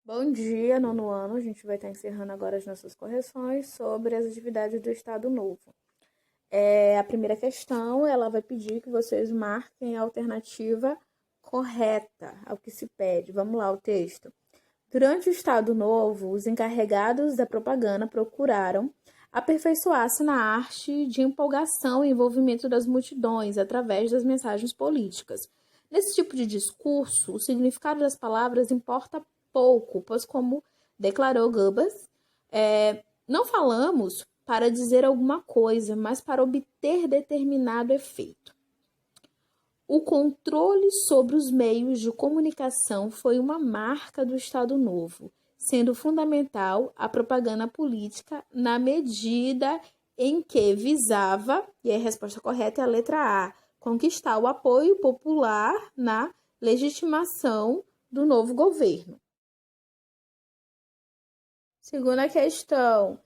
Bom dia, nono ano. A gente vai estar encerrando agora as nossas correções sobre as atividades do Estado Novo. A primeira questão, ela vai pedir que vocês marquem a alternativa correta ao que se pede. Vamos lá, o texto. Durante o Estado Novo, os encarregados da propaganda procuraram aperfeiçoar-se na arte de empolgação e envolvimento das multidões através das mensagens políticas. Nesse tipo de discurso, o significado das palavras importa pouco, pois, como declarou Goebbels, não falamos para dizer alguma coisa, mas para obter determinado efeito. O controle sobre os meios de comunicação foi uma marca do Estado Novo, sendo fundamental a propaganda política na medida em que visava, e a resposta correta é a letra A, conquistar o apoio popular na legitimação do novo governo. Segunda questão,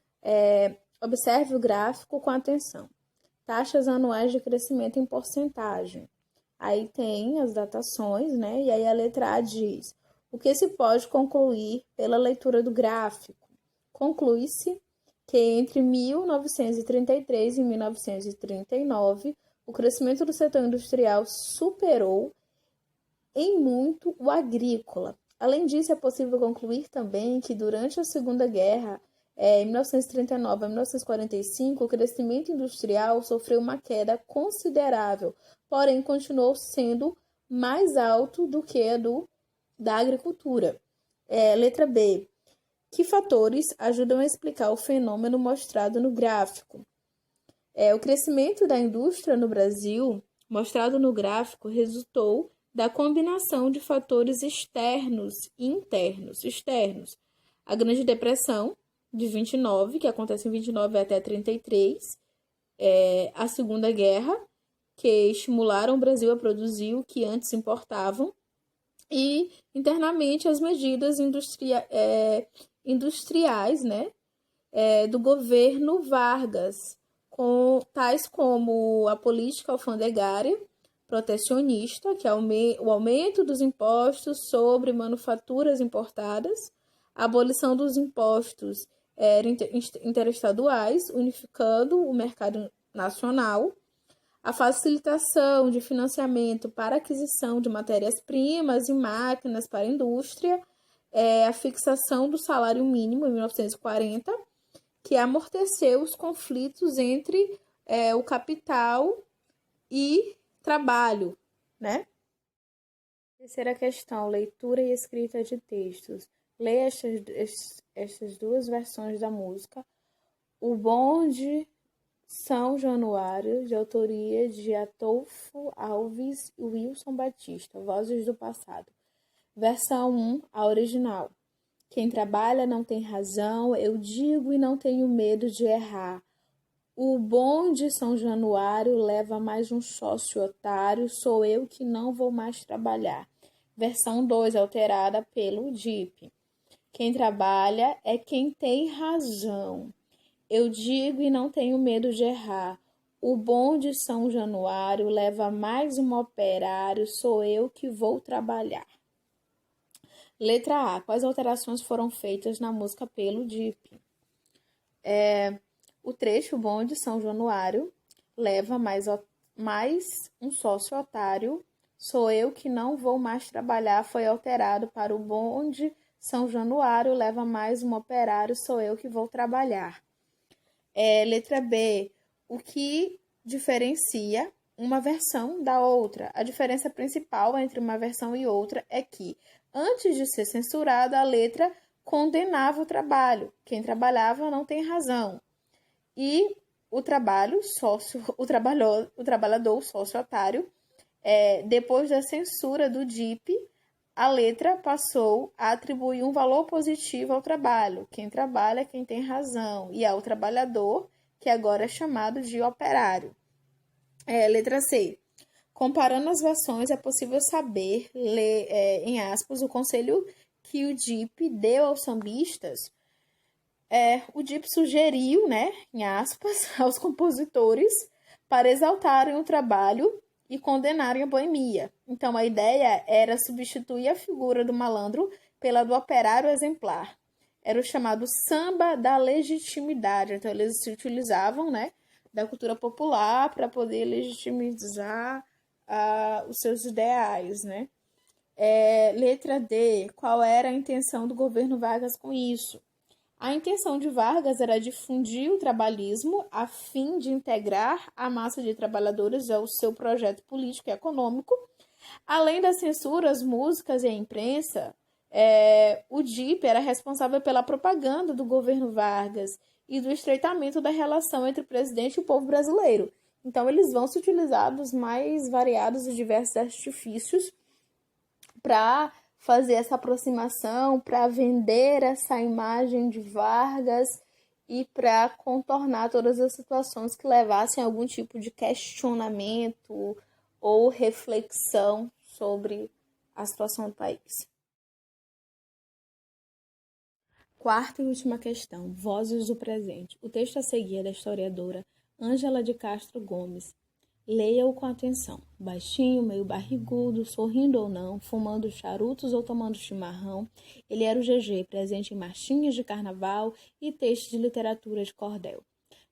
observe o gráfico com atenção. Taxas anuais de crescimento em porcentagem. Aí tem as datações, né? E aí a letra A diz: o que se pode concluir pela leitura do gráfico? Conclui-se que entre 1933 e 1939, o crescimento do setor industrial superou em muito o agrícola. Além disso, é possível concluir também que durante a Segunda Guerra, em 1939 a 1945, o crescimento industrial sofreu uma queda considerável, porém continuou sendo mais alto do que a da agricultura. Letra B. Que fatores ajudam a explicar o fenômeno mostrado no gráfico? O crescimento da indústria no Brasil, mostrado no gráfico, resultou da combinação de fatores externos e internos. Externos, a Grande Depressão de 29, que acontece em 29 até 33, a Segunda Guerra, que estimularam o Brasil a produzir o que antes importavam, e internamente as medidas industriais, né, do governo Vargas, tais como a política alfandegária protecionista, que é o aumento dos impostos sobre manufaturas importadas, a abolição dos impostos interestaduais, unificando o mercado nacional, a facilitação de financiamento para aquisição de matérias-primas e máquinas para a indústria, a fixação do salário mínimo em 1940, que amorteceu os conflitos entre o capital e trabalho, né? Terceira questão, leitura e escrita de textos. Leia estas duas versões da música. O Bonde São Januário, de autoria de Atolfo Alves e Wilson Batista, Vozes do Passado. Versão 1, a original. Quem trabalha não tem razão, eu digo e não tenho medo de errar. O bonde São Januário leva mais um sócio otário, sou eu que não vou mais trabalhar. Versão 2, alterada pelo DIP. Quem trabalha é quem tem razão. Eu digo e não tenho medo de errar. O bonde São Januário leva mais um operário, sou eu que vou trabalhar. Letra A. Quais alterações foram feitas na música pelo DIP? O trecho bonde São Januário leva mais um sócio otário, sou eu que não vou mais trabalhar, foi alterado para o bonde São Januário leva mais um operário, sou eu que vou trabalhar. Letra B. O que diferencia uma versão da outra? A diferença principal entre uma versão e outra é que, antes de ser censurada, a letra condenava o trabalho. Quem trabalhava não tem razão. E o trabalhador, o sócio otário, depois da censura do DIP, a letra passou a atribuir um valor positivo ao trabalho. Quem trabalha é quem tem razão. E ao trabalhador, que agora é chamado de operário. Letra C. Comparando as versões, é possível saber, ler, em aspas, o conselho que o DIP deu aos sambistas. O DIP sugeriu, né, em aspas, aos compositores para exaltarem o trabalho e condenarem a boemia. Então, a ideia era substituir a figura do malandro pela do operário exemplar. Era o chamado samba da legitimidade. Então, eles se utilizavam, né, da cultura popular para poder legitimizar os seus ideais, né? Letra D. Qual era a intenção do governo Vargas com isso? A intenção de Vargas era difundir o trabalhismo a fim de integrar a massa de trabalhadores ao seu projeto político e econômico. Além da censura às músicas e à imprensa, o DIP era responsável pela propaganda do governo Vargas e do estreitamento da relação entre o presidente e o povo brasileiro. Então, eles vão se utilizar dos mais variados e diversos artifícios para fazer essa aproximação, para vender essa imagem de Vargas e para contornar todas as situações que levassem a algum tipo de questionamento ou reflexão sobre a situação do país. Quarta e última questão, vozes do presente. O texto a seguir é da historiadora Ângela de Castro Gomes. Leia-o com atenção. Baixinho, meio barrigudo, sorrindo ou não, fumando charutos ou tomando chimarrão, ele era o GG, presente em marchinhas de carnaval e textos de literatura de cordel.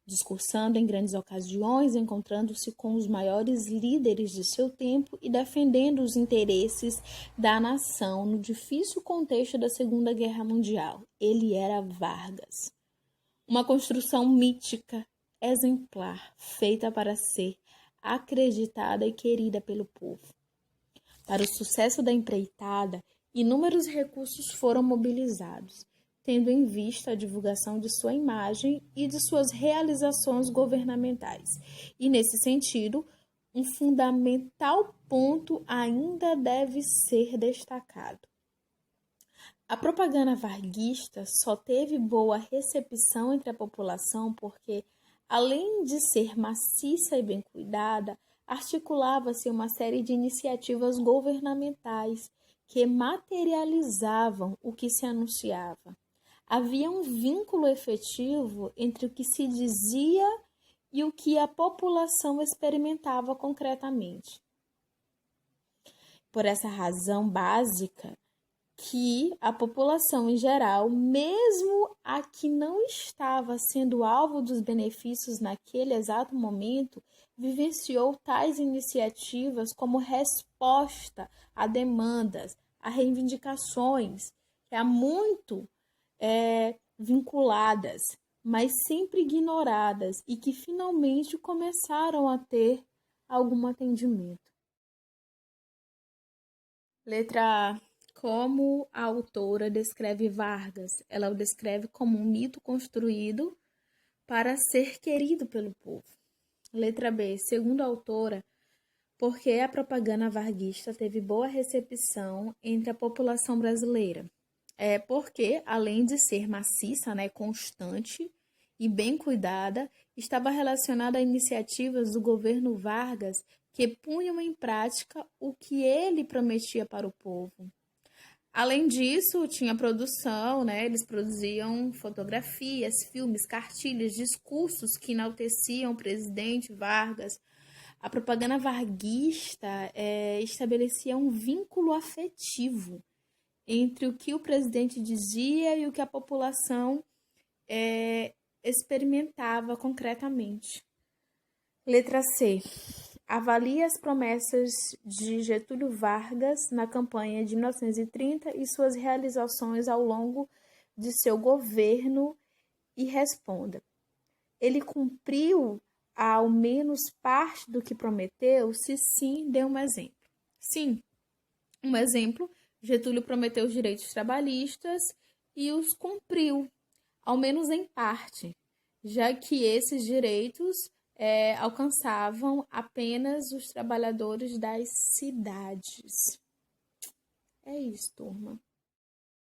Discursando em grandes ocasiões, encontrando-se com os maiores líderes de seu tempo e defendendo os interesses da nação no difícil contexto da Segunda Guerra Mundial. Ele era Vargas. Uma construção mítica, exemplar, feita para ser acreditada e querida pelo povo. Para o sucesso da empreitada, inúmeros recursos foram mobilizados, tendo em vista a divulgação de sua imagem e de suas realizações governamentais. E, nesse sentido, um fundamental ponto ainda deve ser destacado. A propaganda varguista só teve boa recepção entre a população porque, além de ser maciça e bem cuidada, articulava-se uma série de iniciativas governamentais que materializavam o que se anunciava. Havia um vínculo efetivo entre o que se dizia e o que a população experimentava concretamente. Por essa razão básica, que a população em geral, mesmo a que não estava sendo alvo dos benefícios naquele exato momento, vivenciou tais iniciativas como resposta a demandas, a reivindicações, há muito vinculadas, mas sempre ignoradas e que finalmente começaram a ter algum atendimento. Letra A. Como a autora descreve Vargas? Ela o descreve como um mito construído para ser querido pelo povo. Letra B. Segundo a autora, porque a propaganda varguista teve boa recepção entre a população brasileira. Porque, além de ser maciça, constante e bem cuidada, estava relacionada a iniciativas do governo Vargas que punham em prática o que ele prometia para o povo. Além disso, tinha produção, eles produziam fotografias, filmes, cartilhas, discursos que enalteciam o presidente Vargas. A propaganda varguista estabelecia um vínculo afetivo entre o que o presidente dizia e o que a população experimentava concretamente. Letra C. Avalie as promessas de Getúlio Vargas na campanha de 1930 e suas realizações ao longo de seu governo e responda. Ele cumpriu ao menos parte do que prometeu? Se sim, dê um exemplo. Sim, um exemplo, Getúlio prometeu os direitos trabalhistas e os cumpriu, ao menos em parte, já que esses direitos alcançavam apenas os trabalhadores das cidades. É isso, turma.